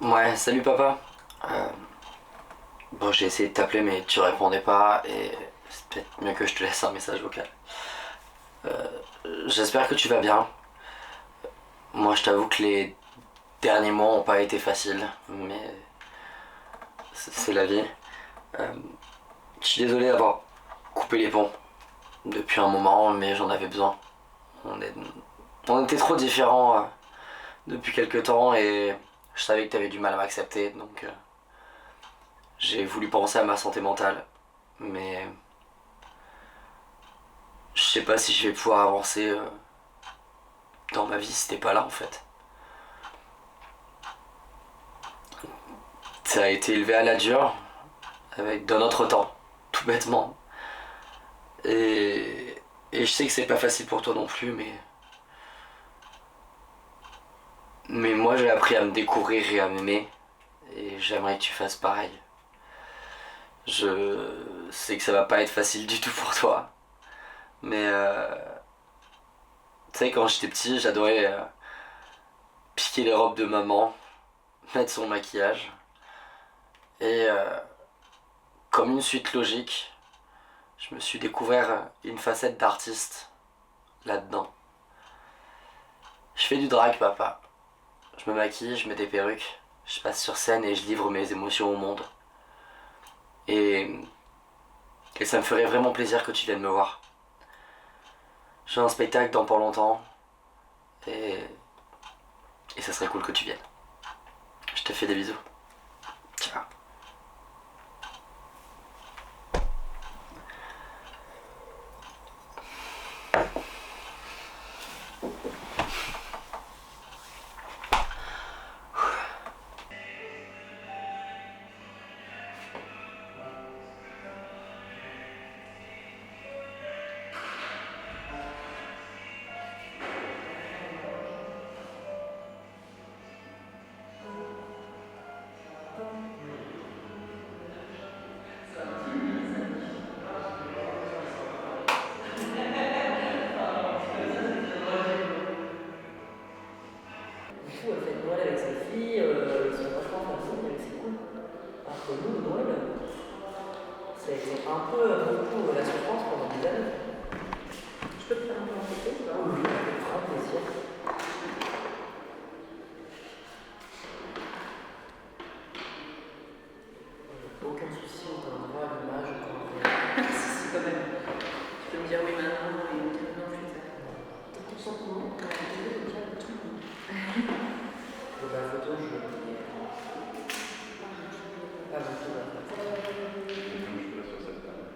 Ouais, salut papa. Euh, bon, j'ai essayé de t'appeler mais tu répondais pas et c'est peut-être mieux que je te laisse un message vocal. J'espère que tu vas bien. Moi, je t'avoue que les derniers mois ont pas été faciles, mais c'est la vie. Euh, je suis désolé d'avoir coupé les ponts depuis un moment, mais j'en avais besoin. On, est- on était trop différents depuis quelques temps et je savais que t'avais du mal à m'accepter, donc j'ai voulu penser à ma santé mentale. Mais je sais pas si je vais pouvoir avancer dans ma vie si t'es pas là en fait. Ça a été élevé à la dure, avec de notre temps, tout bêtement. Et, et je sais que c'est pas facile pour toi non plus, mais moi j'ai appris à me découvrir et à m'aimer, et j'aimerais que tu fasses pareil. Je sais que ça va pas être facile du tout pour toi, mais tu sais, quand j'étais petit, j'adorais piquer les robes de maman, mettre son maquillage, et comme une suite logique, je me suis découvert une facette d'artiste là-dedans. Je fais du drag, papa. Je me maquille, je mets des perruques, je passe sur scène et je livre mes émotions au monde. Et, et ça me ferait vraiment plaisir que tu viennes me voir. J'ai un spectacle dans pas longtemps et, et ça serait cool que tu viennes. Je te fais des bisous. Ciao. Du coup, elle fait Noël avec ses filles, ils sont vachement en famille, c'est cool. Alors que nous, Noël, ça a été un peu beaucoup la souffrance pendant des années. Je peux te faire un peu en photo ou pas? Oui, avec grand plaisir. Aucun souci, on a un droit à l'image quand on est. Si, quand même. Tu peux me dire oui maintenant et me dire non plus tard. Ton consentement, on a déjà de tout le monde. Donc la photo, je. Ah, vous pouvez la faire. Comme je peux sur cette table.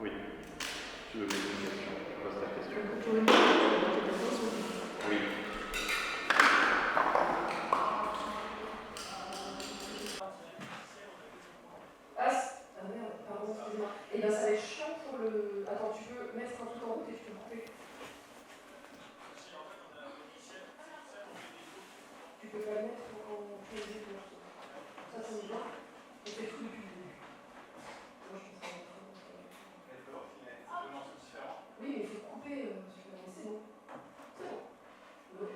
Oui. Tu veux poser une question? Pose ta question. Oui. Ah, ah merde, pardon, excusez-moi. Et bien ça va être chiant pour le. Attends, tu peux mettre un truc en route et tu peux couper. Tu peux pas le mettre en priorité pour l'instant. Ça c'est bien. On fait tout depuis le début. Moi je pense que ça va être oui, mais il faut couper. C'est bon. C'est bon. C'est bon. C'est bon.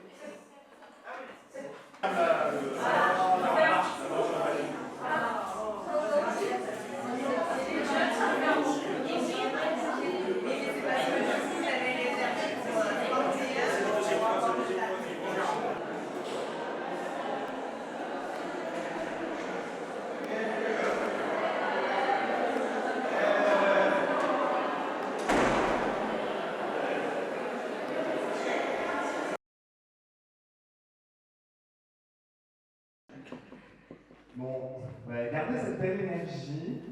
Bon, ouais, gardez cette belle énergie,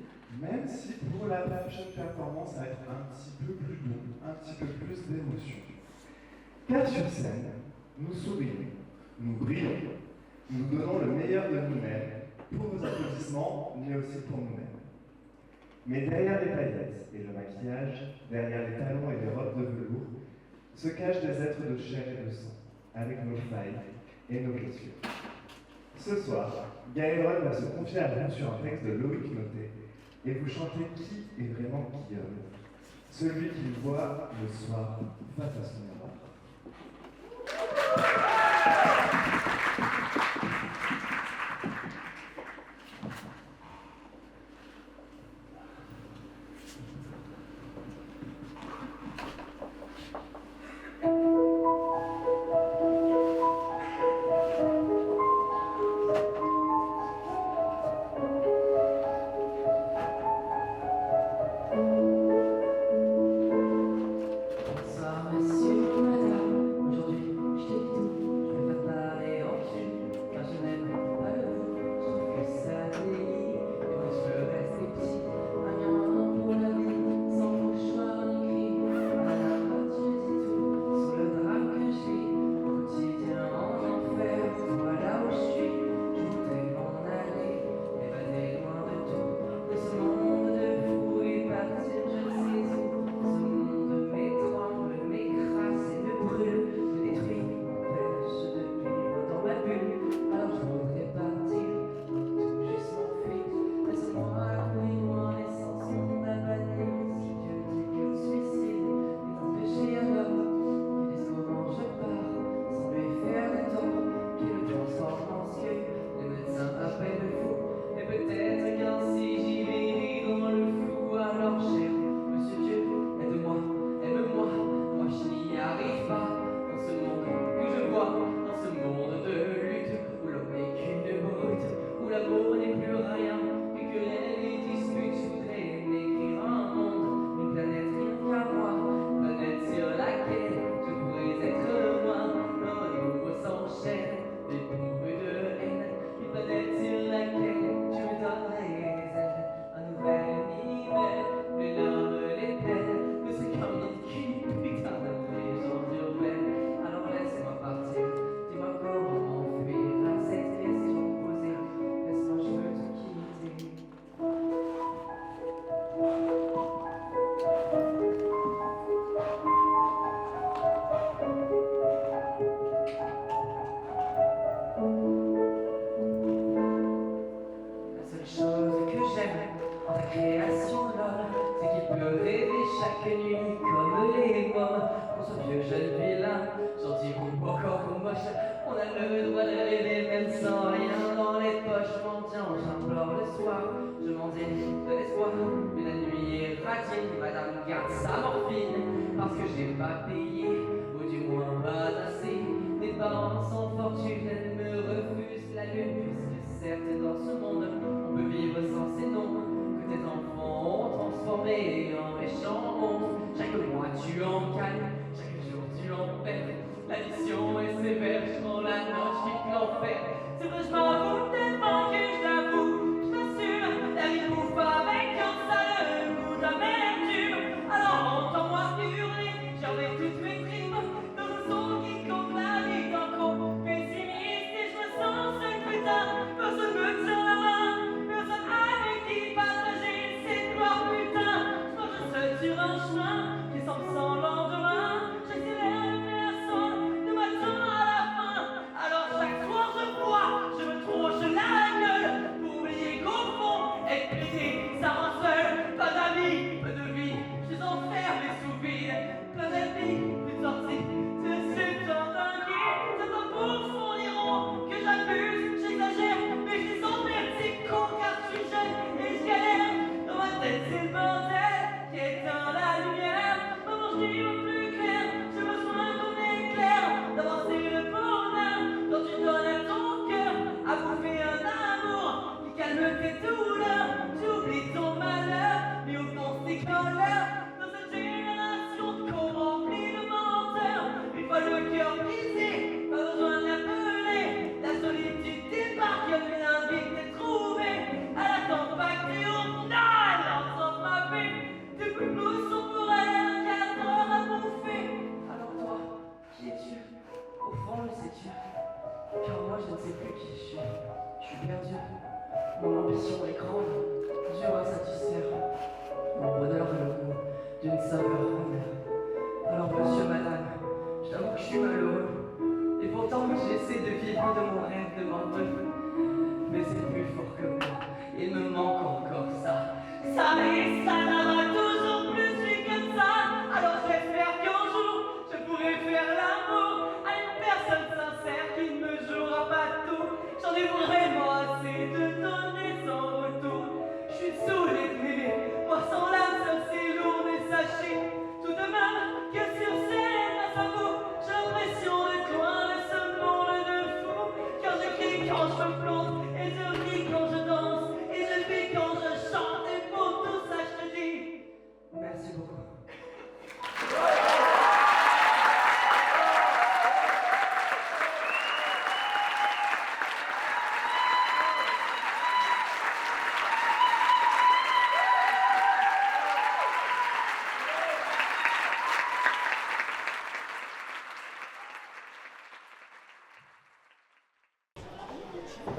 même si pour la prochaine performance, ça va être un petit peu plus doux, un petit peu plus d'émotion. Car sur scène, nous sourions, nous brillons, nous donnons le meilleur de nous-mêmes pour vos applaudissements, mais aussi pour nous-mêmes. Mais derrière les paillettes et le maquillage, derrière les talons et les robes de velours, se cachent des êtres de chair et de sang, avec nos failles et nos blessures. Ce soir, Gaël va se confier à vous sur un texte de Loïc Noté et vous chantez qui est vraiment Guillaume. celui qu'il voit le soir face à son miroir. Je me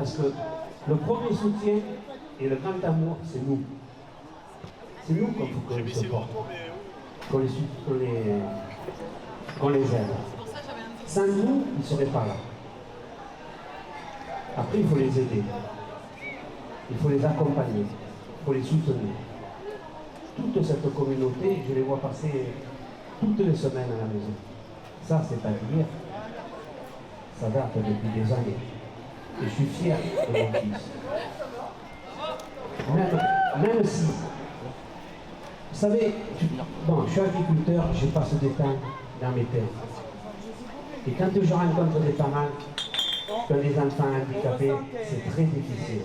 parce que le premier soutien et le grand amour, c'est nous. C'est nous qu'on les supporte, qu'on les aime. Sans nous, ils ne seraient pas là. Après, il faut les aider. Il faut les accompagner. Il faut les soutenir. Toute cette communauté, je les vois passer toutes les semaines à la maison. Ça, c'est pas d'hier. Ça date depuis des années. Et je suis fier de mon fils. Même si, vous savez, je suis agriculteur, je passe des temps dans mes terres. Et quand je rencontre des parents qui ont des enfants handicapés, c'est très difficile.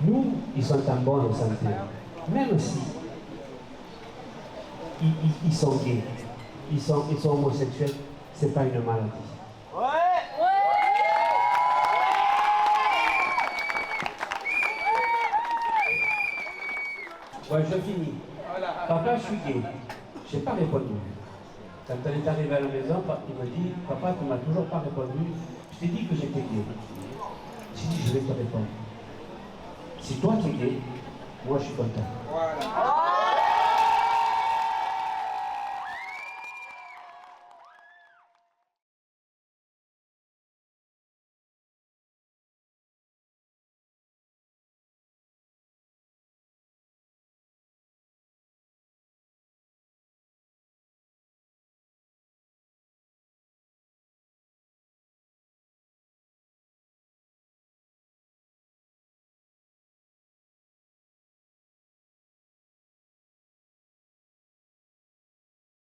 Nous, ils sont en bonne santé. Même si ils sont gays, ils sont homosexuels, c'est pas une maladie. Ouais, je finis. Papa, je suis gay. Je n'ai pas répondu. Quand elle est arrivée à la maison, il me dit, papa, tu ne m'as toujours pas répondu. Je t'ai dit que j'étais gay. J'ai dit, je vais te répondre. Si toi tu es gay, moi je suis content. Voilà.